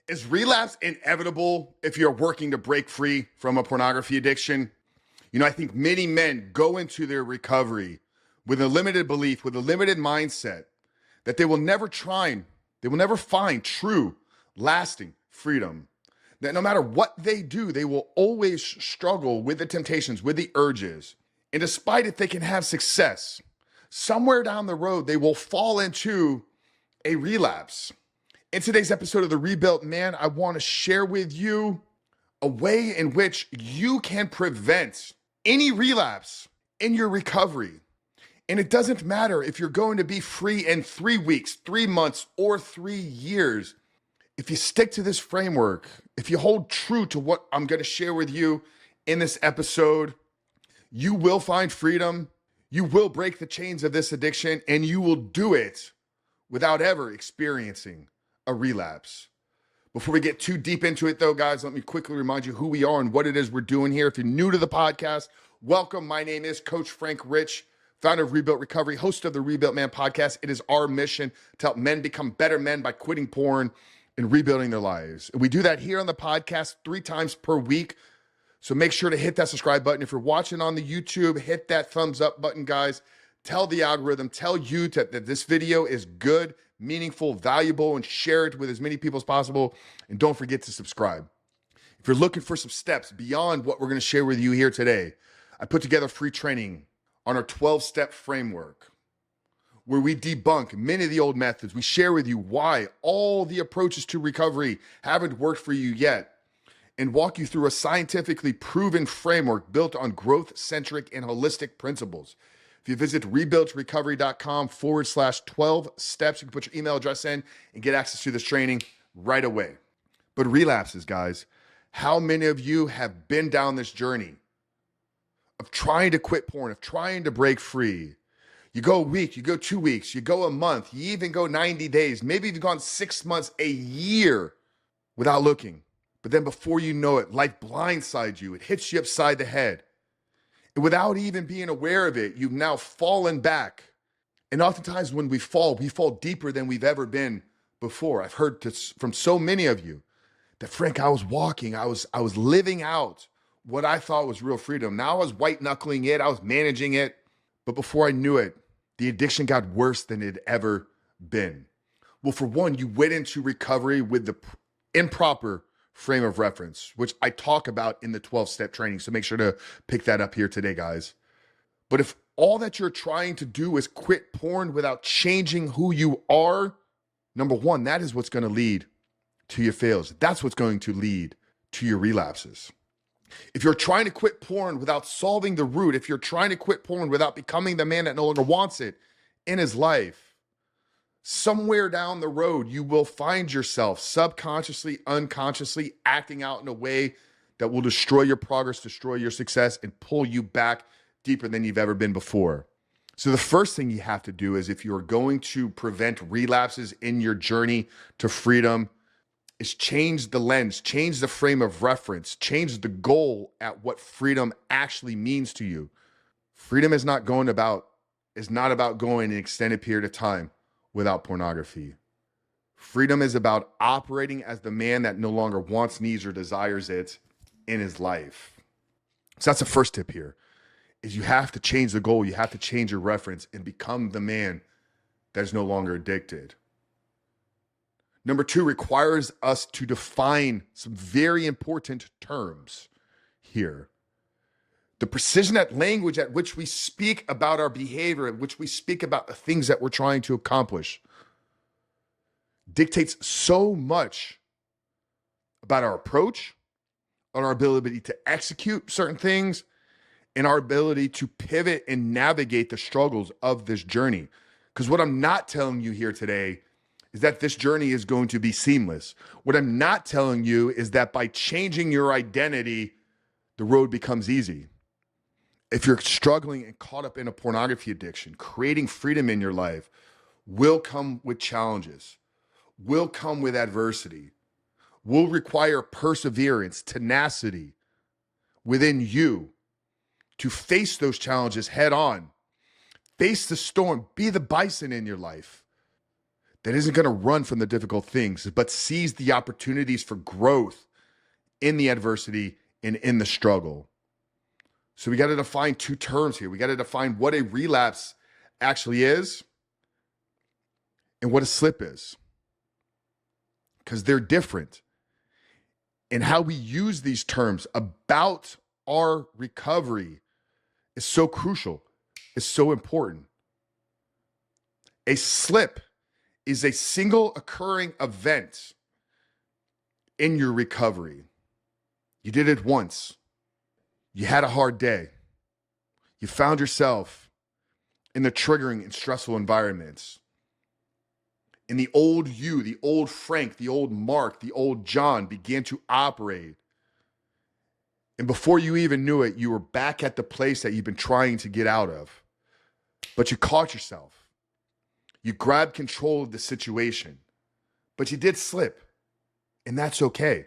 Is relapse inevitable if you're working to break free from a pornography addiction? I think many men go into their recovery with a limited belief, with a limited mindset that they will never find true, lasting freedom. That no matter what they do, they will always struggle with the temptations, with the urges. And despite it, they can have success. Somewhere down the road, they will fall into a relapse. In today's episode of The Rebuilt Man, I want to share with you a way in which you can prevent any relapse in your recovery. And it doesn't matter if you're going to be free in 3 weeks, 3 months, or 3 years. If you stick to this framework, if you hold true to what I'm going to share with you in this episode, you will find freedom. You will break the chains of this addiction, and you will do it without ever experiencing a relapse. Before we get too deep into it though, guys, let me quickly remind you who we are and what it is we're doing here. If you're new to the podcast, welcome. My name is Coach Frank Rich, founder of Rebuilt Recovery, host of the Rebuilt Man podcast. It is our mission to help men become better men by quitting porn and rebuilding their lives. We do that here on the podcast 3 times per week. So make sure to hit that subscribe button. If you're watching on the YouTube, hit that thumbs up button, guys. Tell the algorithm, tell YouTube that this video is good, meaningful, valuable, and share it with as many people as possible. And don't forget to subscribe. If you're looking for some steps beyond what we're going to share with you here today, I put together free training on our 12-step framework where we debunk many of the old methods. We share with you why all the approaches to recovery haven't worked for you yet, and walk you through a scientifically proven framework built on growth-centric and holistic principles. If you visit rebuiltrecovery.com/12 steps, you can put your email address in and get access to this training right away. But relapses, guys, how many of you have been down this journey of trying to quit porn, of trying to break free? You go a week, you go 2 weeks, you go a month, you even go 90 days, maybe you've gone 6 months, a year without looking. But then before you know it, life blindsides you. It hits you upside the head. And without even being aware of it, you've now fallen back. And oftentimes when we fall deeper than we've ever been before. I've heard this from so many of you that, Frank, I was walking, I was living out what I thought was real freedom. Now I was white knuckling it, I was managing it. But before I knew it, the addiction got worse than it had ever been. Well, for one, you went into recovery with the improper frame of reference, which I talk about in the 12-step training. So make sure to pick that up here today, guys. But if all that you're trying to do is quit porn without changing who you are, number one, that is what's going to lead to your fails. That's what's going to lead to your relapses. If you're trying to quit porn without solving the root, if you're trying to quit porn without becoming the man that no longer wants it in his life, somewhere down the road, you will find yourself subconsciously, unconsciously acting out in a way that will destroy your progress, destroy your success, and pull you back deeper than you've ever been before. So the first thing you have to do is, if you're going to prevent relapses in your journey to freedom, is change the lens, change the frame of reference, change the goal at what freedom actually means to you. Freedom is not about going an extended period of time without pornography. Freedom is about operating as the man that no longer wants, needs, or desires it in his life. So that's the first tip here, is you have to change the goal. You have to change your reference and become the man that is no longer addicted. Number 2 requires us to define some very important terms here. The precision at language at which we speak about our behavior, at which we speak about the things that we're trying to accomplish, dictates so much about our approach, on our ability to execute certain things, and our ability to pivot and navigate the struggles of this journey. Because what I'm not telling you here today is that this journey is going to be seamless. What I'm not telling you is that by changing your identity, the road becomes easy. If you're struggling and caught up in a pornography addiction, creating freedom in your life will come with challenges, will come with adversity, will require perseverance, tenacity within you to face those challenges head on. Face the storm, be the bison in your life. that isn't going to run from the difficult things, but sees the opportunities for growth in the adversity and in the struggle. So we got to define two terms here. We got to define what a relapse actually is and what a slip is, because they're different. And how we use these terms about our recovery is so crucial, is so important. A slip is a single occurring event in your recovery. You did it once. You had a hard day. You found yourself in the triggering and stressful environments. And the old you, the old Frank, the old Mark, the old John began to operate. And before you even knew it, you were back at the place that you've been trying to get out of. But you caught yourself. You grabbed control of the situation. But you did slip. And that's okay.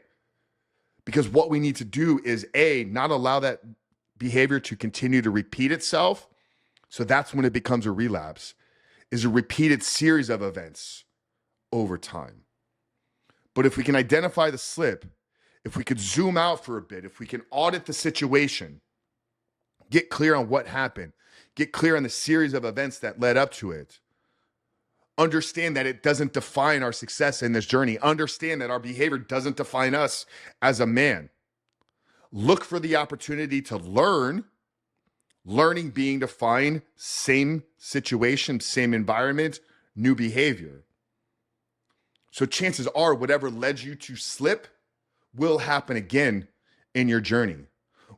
Because what we need to do is A, not allow that behavior to continue to repeat itself. So that's when it becomes a relapse, is a repeated series of events over time. But if we can identify the slip, if we could zoom out for a bit, if we can audit the situation, get clear on what happened, get clear on the series of events that led up to it, understand that it doesn't define our success in this journey, understand that our behavior doesn't define us as a man. Look for the opportunity to learn, learning being defined, same situation, same environment, new behavior. So chances are whatever led you to slip will happen again in your journey.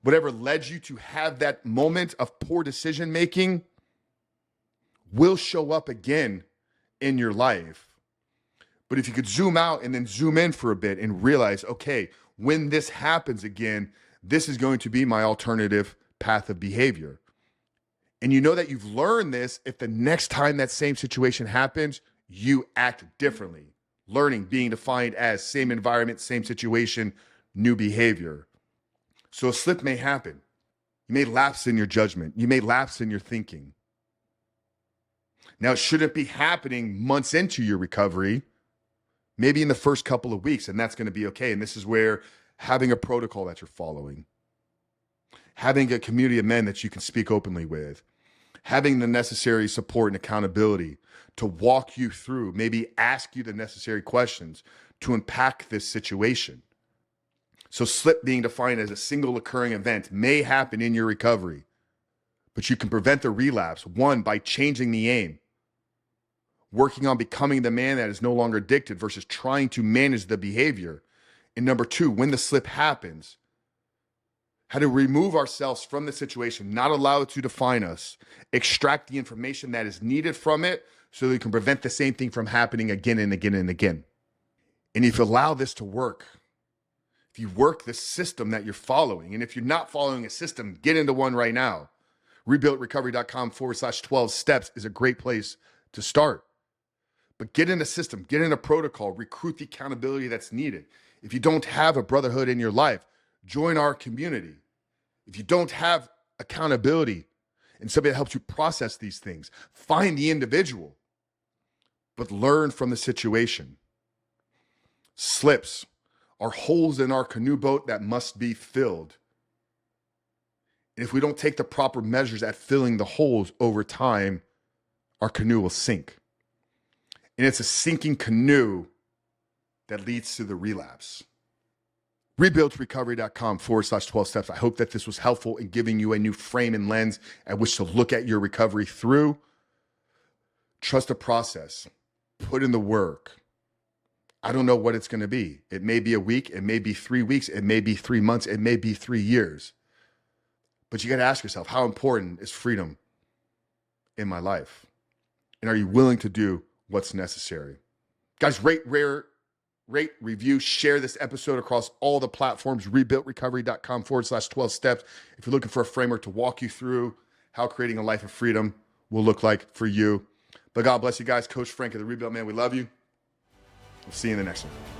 Whatever led you to have that moment of poor decision making will show up again in your life. But if you could zoom out and then zoom in for a bit and realize, okay, when this happens again, this is going to be my alternative path of behavior. And you know that you've learned this if the next time that same situation happens, you act differently. Learning being defined as same environment, same situation, new behavior. So a slip may happen. You may lapse in your judgment. You may lapse in your thinking. Now, it shouldn't be happening months into your recovery, maybe in the first couple of weeks, and that's going to be okay. And this is where having a protocol that you're following, having a community of men that you can speak openly with, having the necessary support and accountability to walk you through, maybe ask you the necessary questions to unpack this situation. So slip being defined as a single occurring event may happen in your recovery, but you can prevent the relapse, one, by changing the aim, working on becoming the man that is no longer addicted versus trying to manage the behavior. And number two, when the slip happens, how to remove ourselves from the situation, not allow it to define us, extract the information that is needed from it so that we can prevent the same thing from happening again and again and again. And if you allow this to work, if you work the system that you're following, and if you're not following a system, get into one right now. rebuiltrecovery.com/12 steps is a great place to start. But get in a system, get in a protocol, recruit the accountability that's needed. If you don't have a brotherhood in your life, join our community. If you don't have accountability and somebody that helps you process these things, find the individual, but learn from the situation. Slips are holes in our canoe boat that must be filled. And if we don't take the proper measures at filling the holes over time, our canoe will sink. And it's a sinking canoe that leads to the relapse. rebuiltrecovery.com/12 steps. I hope that this was helpful in giving you a new frame and lens at which to look at your recovery through. Trust the process. Put in the work. I don't know what it's going to be. It may be a week. It may be 3 weeks. It may be 3 months. It may be 3 years. But you got to ask yourself, how important is freedom in my life? And are you willing to do what's necessary? Guys, rate, review, share this episode across all the platforms, rebuiltrecovery.com/12 steps. If you're looking for a framework to walk you through how creating a life of freedom will look like for you. But God bless you guys. Coach Frank of the Rebuilt Man, we love you. We'll see you in the next one.